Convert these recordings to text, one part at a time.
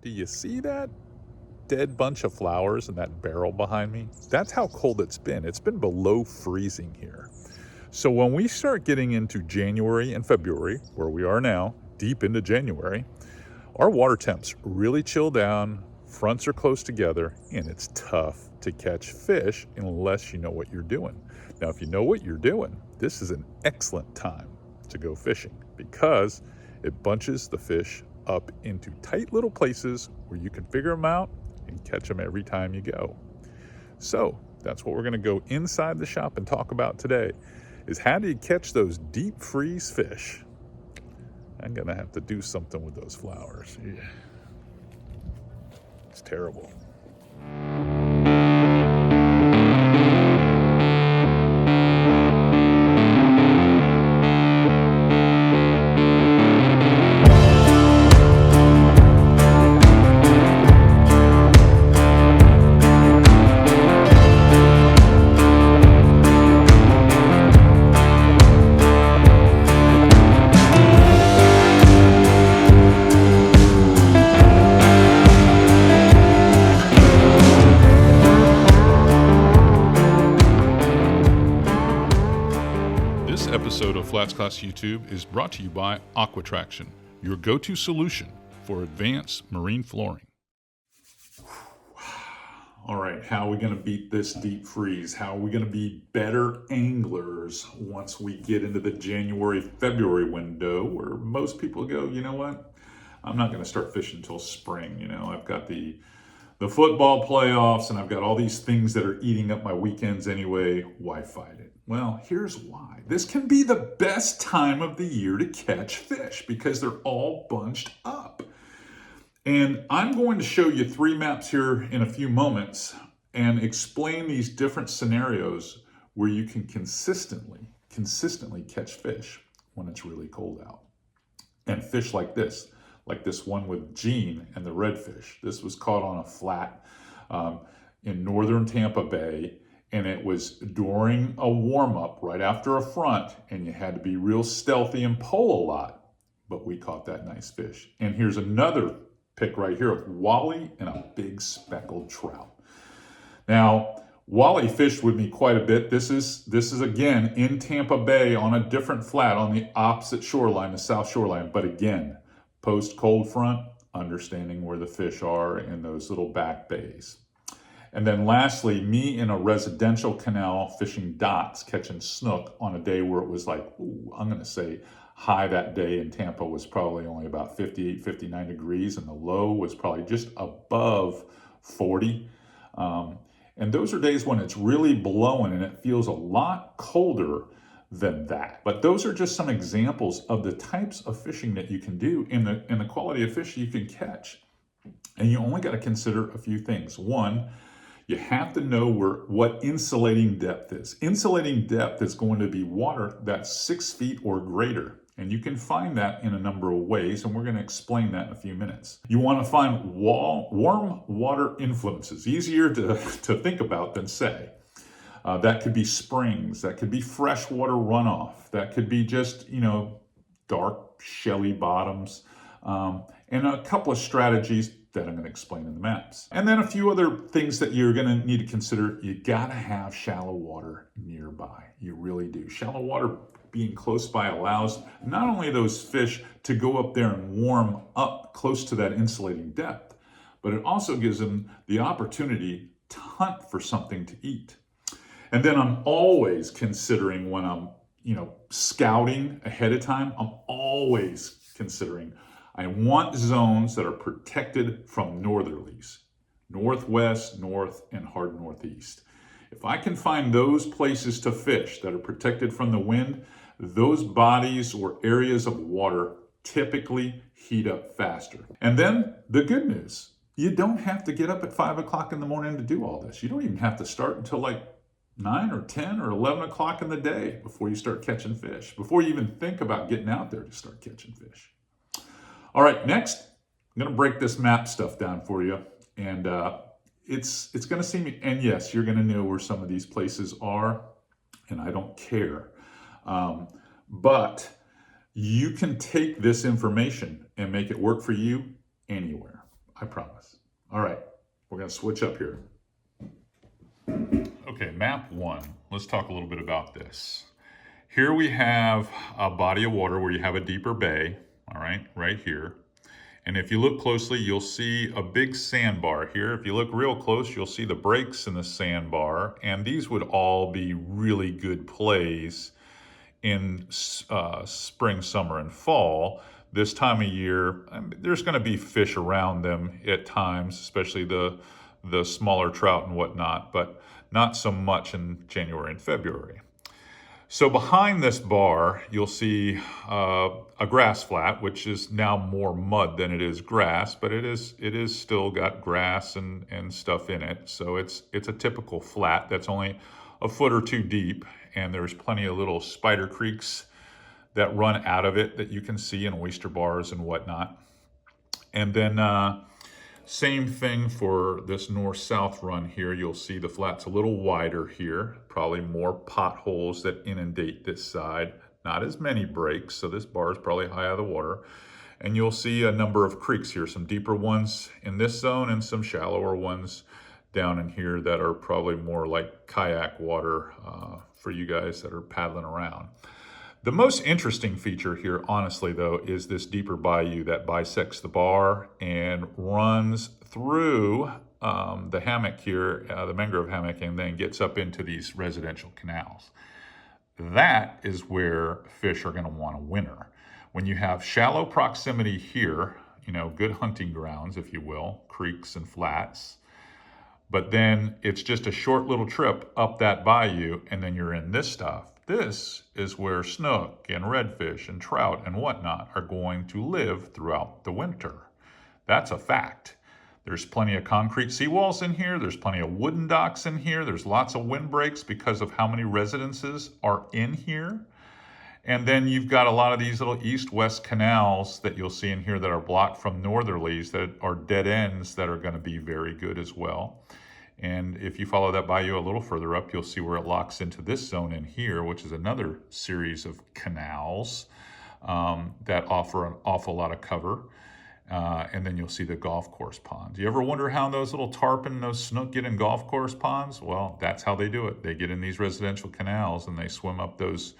Do you see that dead bunch of flowers in that barrel behind me? That's how cold it's been. It's been below freezing here. So when we start getting into January and February, where we are now, deep into January, our water temps really chill down, fronts are close together, and it's tough to catch fish unless you know what you're doing. Now, if you know what you're doing, this is an excellent time to go fishing because it bunches the fish up into tight little places where you can figure them out and catch them every time you go. So that's what we're going to go inside the shop and talk about today, is how do you catch those deep freeze fish? I'm going to have to do something with those flowers. Yeah. It's terrible. This episode of FlatsClass YouTube is brought to you by Aquatraction, your go-to solution for advanced marine flooring. All right, how are we going to beat this deep freeze? How are we going to be better anglers once we get into the January-February window where most people go, you know what? I'm not going to start fishing until spring. You know, I've got the football playoffs and I've got all these things that are eating up my weekends anyway. Why fight it? Well, here's why. This can be the best time of the year to catch fish because they're all bunched up. And I'm going to show you 3 maps here in a few moments and explain these different scenarios where you can consistently catch fish when it's really cold out. And fish like this one with Gene and the redfish. This was caught on a flat in northern Tampa Bay. And it was during a warm-up right after a front, and you had to be real stealthy and pull a lot, but we caught that nice fish. And here's another pick right here of Wally and a big speckled trout. Now, Wally fished with me quite a bit. This is again in Tampa Bay on a different flat on the opposite shoreline, the south shoreline, but again, post-cold front, understanding where the fish are in those little back bays. And then lastly, me in a residential canal fishing dots, catching snook on a day where it was like, I'm going to say high that day in Tampa was probably only about 58, 59 degrees, and the low was probably just above 40. And those are days when it's really blowing and it feels a lot colder than that. But those are just some examples of the types of fishing that you can do and the quality of fish you can catch. And you only got to consider a few things. One, you have to know what insulating depth is. Insulating depth is going to be water that's 6 feet or greater. And you can find that in a number of ways, and we're going to explain that in a few minutes. You want to find warm water influences, easier to think about than say. That could be springs, that could be freshwater runoff, that could be just, dark, shelly bottoms, and a couple of strategies that I'm going to explain in the maps. And then a few other things that you're going to need to consider. You got to have shallow water nearby. You really do. Shallow water being close by allows not only those fish to go up there and warm up close to that insulating depth, but it also gives them the opportunity to hunt for something to eat. And then I'm always considering when I'm, scouting ahead of time, I'm always considering I want zones that are protected from northerlies, northwest, north, and hard northeast. If I can find those places to fish that are protected from the wind, those bodies or areas of water typically heat up faster. And then the good news, you don't have to get up at 5 o'clock in the morning to do all this. You don't even have to start until like 9 or 10 or 11 o'clock in the day before you start catching fish, before you even think about getting out there to start catching fish. All right, next, I'm going to break this map stuff down for you. And it's going to seem, and yes, you're going to know where some of these places are, and I don't care. But you can take this information and make it work for you anywhere. I promise. All right, we're gonna switch up here. Okay, map 1. Let's talk a little bit about this. Here we have a body of water where you have a deeper bay, all right, right here. And if you look closely, you'll see a big sandbar here. If you look real close, you'll see the breaks in the sandbar, and these would all be really good plays in spring, summer, and fall. This time of year, there's going to be fish around them at times, especially the smaller trout and whatnot, but not so much in January and February. So behind this bar, you'll see a grass flat, which is now more mud than it is grass, but it is still got grass and stuff in it. So it's a typical flat that's only a foot or two deep, and there's plenty of little spider creeks that run out of it that you can see in oyster bars and whatnot. And then same thing for this north-south run here. You'll see the flat's a little wider here, probably more potholes that inundate this side. Not as many breaks, so this bar is probably high out of the water. And you'll see a number of creeks here, some deeper ones in this zone and some shallower ones down in here that are probably more like kayak water for you guys that are paddling around. The most interesting feature here, honestly, though, is this deeper bayou that bisects the bar and runs through the hammock here, the mangrove hammock, and then gets up into these residential canals. That is where fish are going to want to winter. When you have shallow proximity here, you know, good hunting grounds, if you will, creeks and flats, but then it's just a short little trip up that bayou, and then you're in this stuff. This is where snook and redfish and trout and whatnot are going to live throughout the winter. That's a fact. There's plenty of concrete seawalls in here. There's plenty of wooden docks in here. There's lots of windbreaks because of how many residences are in here. And then you've got a lot of these little east-west canals that you'll see in here that are blocked from northerlies that are dead ends that are going to be very good as well. And if you follow that bayou a little further up, you'll see where it locks into this zone in here, which is another series of canals that offer an awful lot of cover. And then you'll see the golf course ponds. You ever wonder how those little tarpon, those snook get in golf course ponds? Well, that's how they do it. They get in these residential canals and they swim up those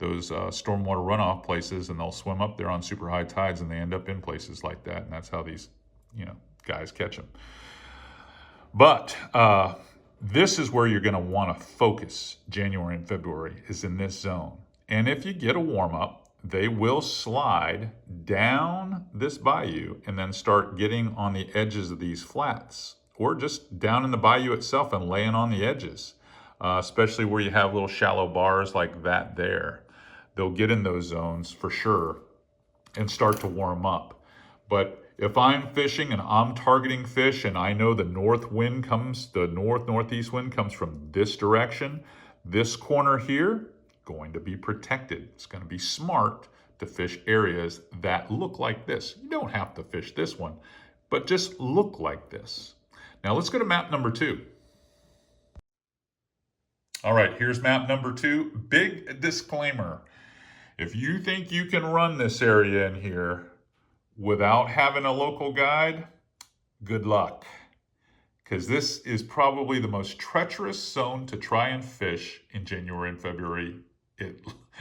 stormwater runoff places, and they'll swim up there on super high tides, and they end up in places like that. And that's how these, guys catch them. But this is where you're going to want to focus January and February, is in this zone. And if you get a warm up, they will slide down this bayou and then start getting on the edges of these flats, or just down in the bayou itself and laying on the edges, especially where you have little shallow bars like that there. They'll get in those zones for sure and start to warm up. But if I'm fishing and I'm targeting fish and I know the north wind comes, the northeast wind comes from this direction, this corner here, going to be protected. It's going to be smart to fish areas that look like this. You don't have to fish this one, but just look like this. Now let's go to map number 2. All right, here's map number 2. Big disclaimer. If you think you can run this area in here without having a local guide, good luck. Because this is probably the most treacherous zone to try and fish in January and February.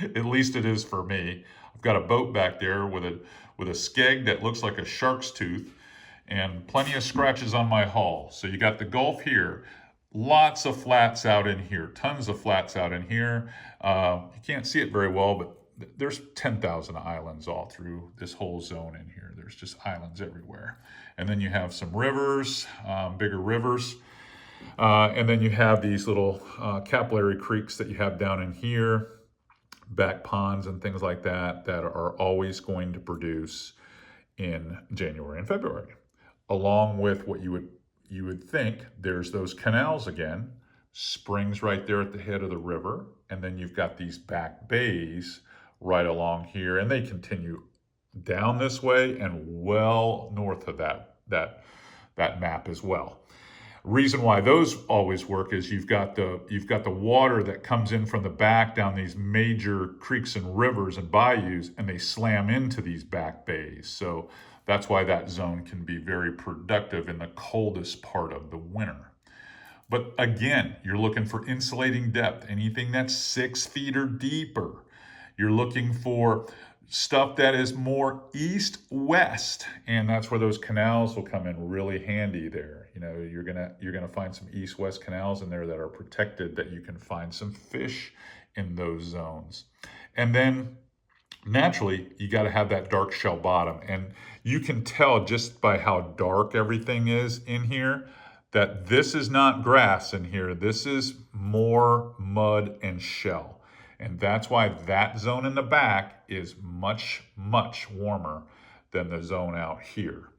At least it is for me. I've got a boat back there with a skeg that looks like a shark's tooth and plenty of scratches on my hull. So you got the Gulf here. Lots of flats out in here. Tons of flats out in here. You can't see it very well, but there's 10,000 islands all through this whole zone in here. There's just islands everywhere. And then you have some rivers, bigger rivers. And then you have these little capillary creeks that you have down in here, back ponds and things like that, that are always going to produce in January and February. Along with what you would think, there's those canals again, springs right there at the head of the river, and then you've got these back bays right along here, and they continue down this way and well north of that map as well. Reason why those always work is you've got the water that comes in from the back down these major creeks and rivers and bayous, and they slam into these back bays. So That's why that zone can be very productive in the coldest part of the winter. But again, you're looking for insulating depth, anything that's 6 feet or deeper. You're looking for stuff that is more east-west, and that's where those canals will come in really handy there. You know, you're gonna find some east-west canals in there that are protected, that you can find some fish in those zones. And then naturally, you got to have that dark shell bottom, and you can tell just by how dark everything is in here that this is not grass in here. This is more mud and shell. And that's why that zone in the back is much, much warmer than the zone out here.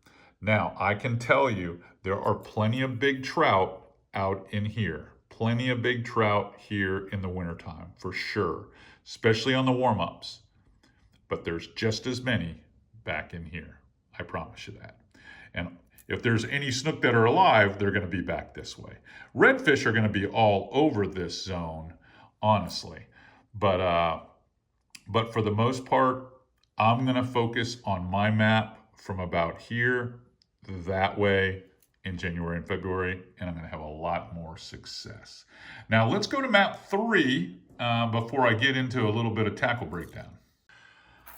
Now, I can tell you there are plenty of big trout out in here. Plenty of big trout here in the wintertime, for sure, especially on the warm-ups. But there's just as many back in here. I promise you that. And if there's any snook that are alive, they're going to be back this way. Redfish are going to be all over this zone, honestly. But for the most part, I'm going to focus on my map from about here that way in January and February, and I'm going to have a lot more success. Now let's go to map 3 before I get into a little bit of tackle breakdown.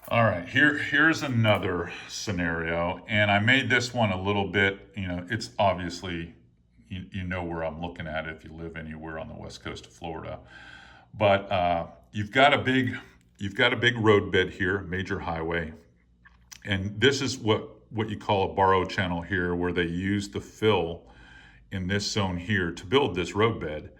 All right, here's another scenario, and I made this one a little bit, it's obviously, you know where I'm looking at if you live anywhere on the west coast of Florida. But you've got a big road bed here, major highway, and this is what you call a borrow channel here, where they use the fill in this zone here to build this road bed,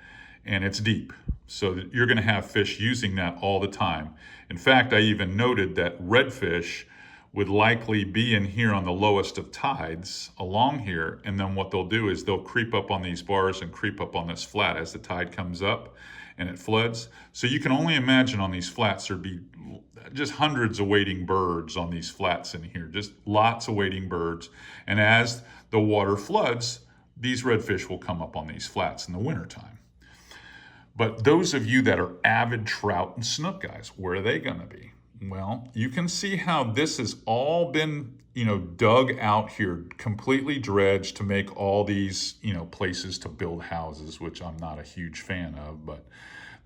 and it's deep. So that you're going to have fish using that all the time. In fact, I even noted that redfish would likely be in here on the lowest of tides along here, and then what they'll do is they'll creep up on these bars and creep up on this flat as the tide comes up and it floods. So you can only imagine on these flats there'd be just hundreds of wading birds on these flats in here, just lots of wading birds. And as the water floods, these redfish will come up on these flats in the wintertime. But those of you that are avid trout and snook guys, where are they going to be? Well, you can see how this has all been, dug out here, completely dredged to make all these, places to build houses, which I'm not a huge fan of, but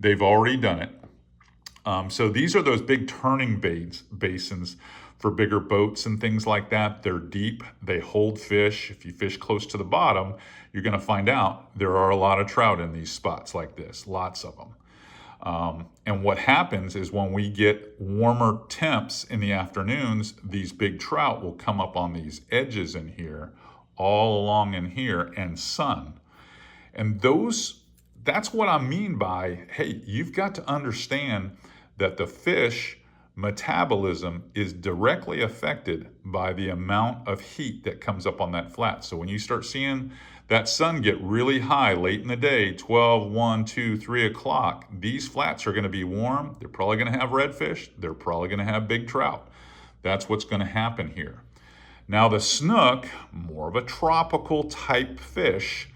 they've already done it. So these are those big turning basins for bigger boats and things like that. They're deep, they hold fish. If you fish close to the bottom, you're going to find out there are a lot of trout in these spots like this, lots of them. And what happens is when we get warmer temps in the afternoons, these big trout will come up on these edges in here, all along in here, and sun. And that's what I mean by, hey, you've got to understand that the fish metabolism is directly affected by the amount of heat that comes up on that flat. So when you start seeing that sun get really high late in the day, 12, 1, 2, 3 o'clock, these flats are going to be warm. They're probably going to have redfish. They're probably going to have big trout. That's what's going to happen here. Now the snook, more of a tropical type fish,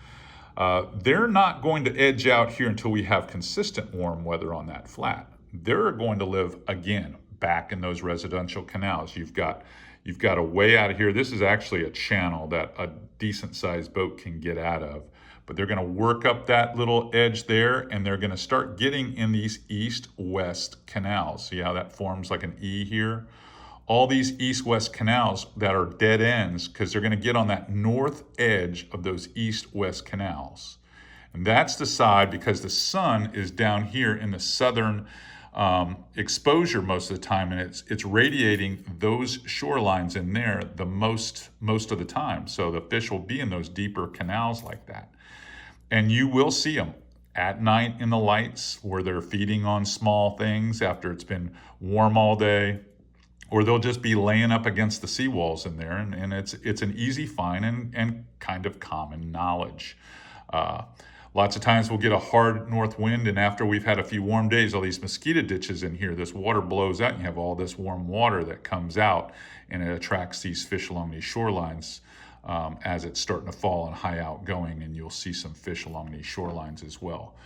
they're not going to edge out here until we have consistent warm weather on that flat. They're going to live, again, back in those residential canals. You've got a way out of here. This is actually a channel that a decent sized boat can get out of, but they're going to work up that little edge there, and they're going to start getting in these east-west canals. See how that forms like an E here? All these east-west canals that are dead ends, because they're going to get on that north edge of those east-west canals. And that's the side, because the sun is down here in the southern exposure most of the time, and it's radiating those shorelines in there the most of the time. So the fish will be in those deeper canals like that, and you will see them at night in the lights where they're feeding on small things after it's been warm all day, or they'll just be laying up against the seawalls in there, and it's an easy find and kind of common knowledge. Lots of times we'll get a hard north wind, and after we've had a few warm days, all these mosquito ditches in here, this water blows out, and you have all this warm water that comes out, and it attracts these fish along these shorelines as it's starting to fall and high outgoing, and you'll see some fish along these shorelines as well.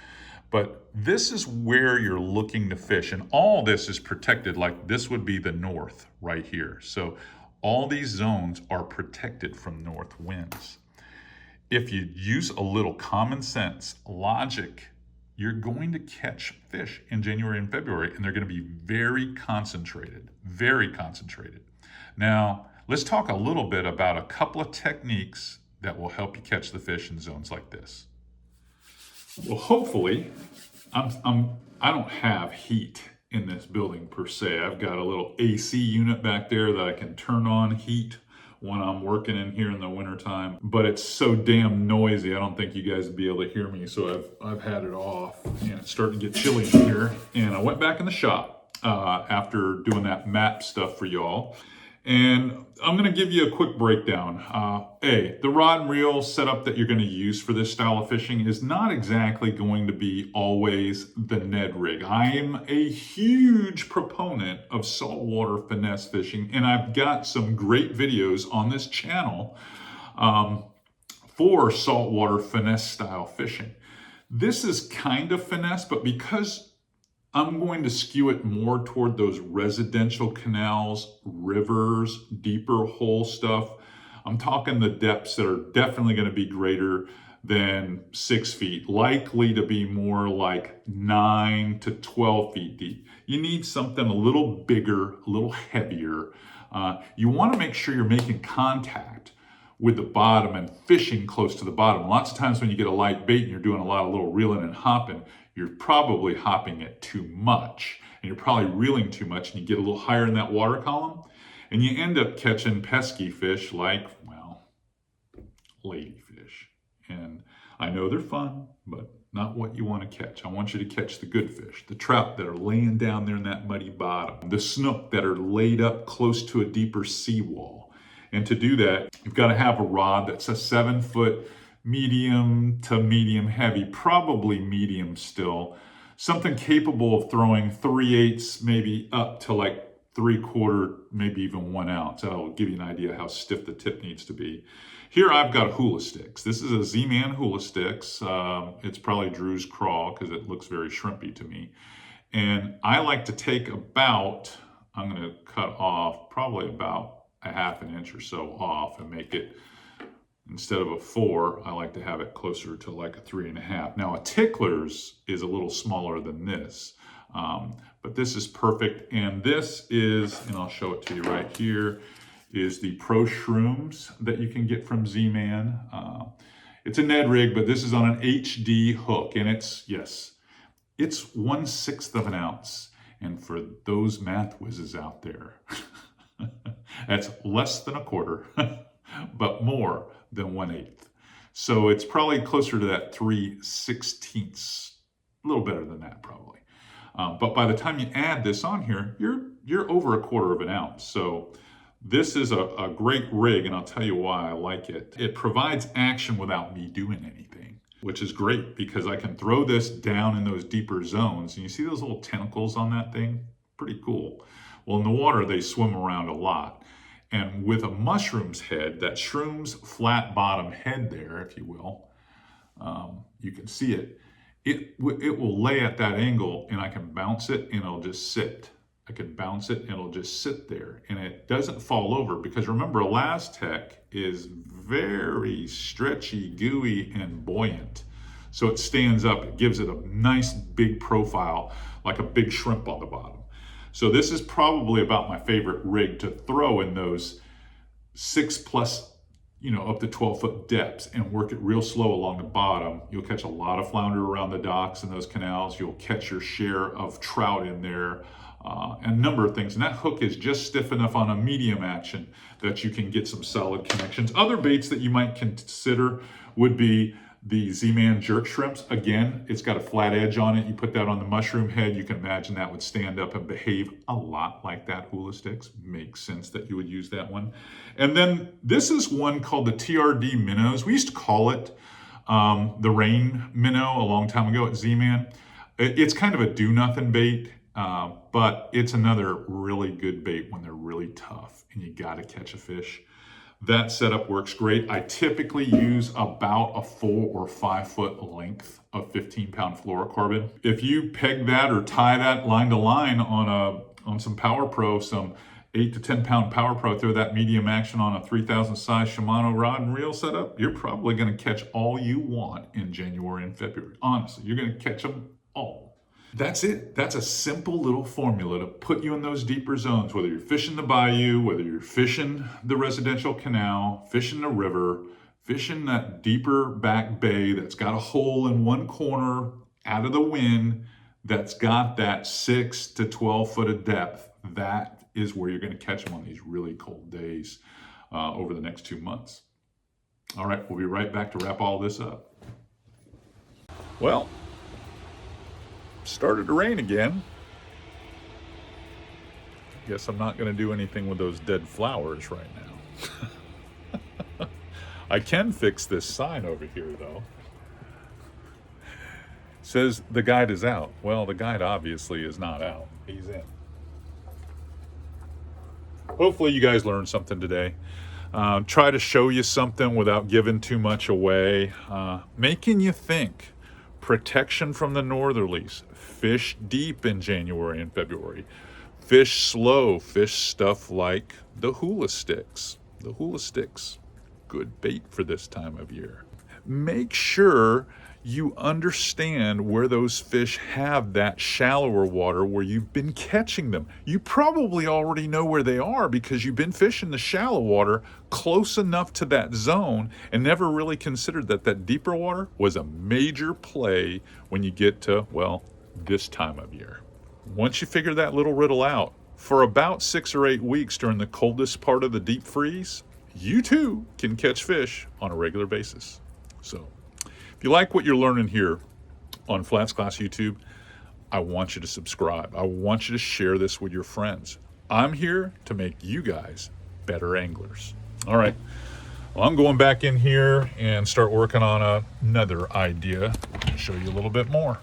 But this is where you're looking to fish, and all this is protected. Like this would be the north right here. So All these zones are protected from north winds. If you use a little common sense, logic, you're going to catch fish in January and February, and they're going to be very concentrated, very concentrated. Now, let's talk a little bit about a couple of techniques that will help you catch the fish in zones like this. Well, hopefully, I don't have heat in this building per se. I've got a little AC unit back there that I can turn on heat when I'm working in here in the wintertime, but it's so damn noisy, I don't think you guys would be able to hear me, so I've had it off, and it's starting to get chilly in here. And I went back in the shop after doing that map stuff for y'all, and I'm going to give you a quick breakdown. The rod and reel setup that you're going to use for this style of fishing is not exactly going to be always the Ned rig. I am a huge proponent of saltwater finesse fishing, and I've got some great videos on this channel for saltwater finesse style fishing. This is kind of finesse, but because I'm going to skew it more toward those residential canals, rivers, deeper hole stuff. I'm talking the depths that are definitely going to be greater than 6 feet, likely to be more like 9 to 12 feet deep. You need something a little bigger, a little heavier. You want to make sure you're making contact with the bottom and fishing close to the bottom. Lots of times when you get a light bait and you're doing a lot of little reeling and hopping, you're probably hopping it too much, and you're probably reeling too much, and you get a little higher in that water column, and you end up catching pesky fish like, well, ladyfish. And I know they're fun, but not what you want to catch. I want you to catch the good fish, the trout that are laying down there in that muddy bottom, the snook that are laid up close to a deeper seawall. And to do that, you've got to have a rod that's a 7-foot medium to medium heavy, probably medium still, something capable of throwing 3/8, maybe up to like 3/4, maybe even 1 ounce. That'll give you an idea how stiff the tip needs to be. Here I've got hula sticks. This is a Z-Man hula sticks. It's probably Drew's crawl because it looks very shrimpy to me. And I like to take about, I'm going to cut off probably about a 1/2 inch or so off and make it, instead of a 4, I like to have it closer to like a 3.5. Now a tickler's is a little smaller than this, but this is perfect. And this is, and I'll show it to you right here, is the Pro Shrooms that you can get from Z-Man. It's a Ned rig, but this is on an HD hook, and it's 1/6 of an ounce. And for those math whizzes out there, that's less than a quarter, but more than 1/8. So it's probably closer to that 3/16, a little better than that probably. But by the time you add this on here, you're over a quarter of an ounce. So this is a great rig, and I'll tell you why I like it. It provides action without me doing anything, which is great because I can throw this down in those deeper zones. And you see those little tentacles on that thing? Pretty cool. Well, in the water, they swim around a lot. And with a mushroom's head, that shroom's flat bottom head there, if you will, you can see it. It will lay at that angle, and I can bounce it and it'll just sit. I can bounce it and it'll just sit there, and it doesn't fall over because remember, Elastec is very stretchy, gooey, and buoyant. So it stands up, it gives it a nice big profile, like a big shrimp on the bottom. So this is probably about my favorite rig to throw in those 6+, up to 12-foot depths and work it real slow along the bottom. You'll catch a lot of flounder around the docks and those canals. You'll catch your share of trout in there, and a number of things. And that hook is just stiff enough on a medium action that you can get some solid connections. Other baits that you might consider would be the Z-Man jerk shrimps. Again, it's got a flat edge on it. You put that on the mushroom head, you can imagine that would stand up and behave a lot like that hula sticks. Makes sense that you would use that one. And then this is one called the Trd Minnows. We used to call it the rain minnow a long time ago at Z-Man. It's kind of a do-nothing bait, but it's another really good bait when they're really tough and you gotta catch a fish. That setup works great. I typically use about a 4 or 5 foot length of 15-pound fluorocarbon. If you peg that or tie that line to line on some Power Pro, some 8 to 10 pound Power Pro, throw that medium action on a 3000 size Shimano rod and reel setup, you're probably going to catch all you want in January and February. Honestly, you're going to catch them all. That's it. That's a simple little formula to put you in those deeper zones, whether you're fishing the bayou, whether you're fishing the residential canal, fishing the river, fishing that deeper back bay that's got a hole in one corner out of the wind, that's got that 6 to 12 foot of depth. That is where you're going to catch them on these really cold days over the next 2 months. All right, we'll be right back to wrap all this up. Well, started to rain again. Guess I'm not going to do anything with those dead flowers right now. I can fix this sign over here though. It says the guide is out. Well, the guide obviously is not out. He's in. Hopefully you guys learned something today. Try to show you something without giving too much away. Making you think. Protection from the northerlies. Fish deep in January and February. Fish slow. Fish stuff like the hula sticks. The hula sticks, good bait for this time of year. Make sure you understand where those fish have that shallower water where you've been catching them. You probably already know where they are because you've been fishing the shallow water close enough to that zone and never really considered that that deeper water was a major play when you get to, well, this time of year. Once you figure that little riddle out, for about 6 or 8 weeks during the coldest part of the deep freeze, you too can catch fish on a regular basis. So if you like what you're learning here on FlatsClass YouTube, I want you to subscribe. I want you to share this with your friends. I'm here to make you guys better anglers. All right. Well, I'm going back in here and start working on another idea and show you a little bit more.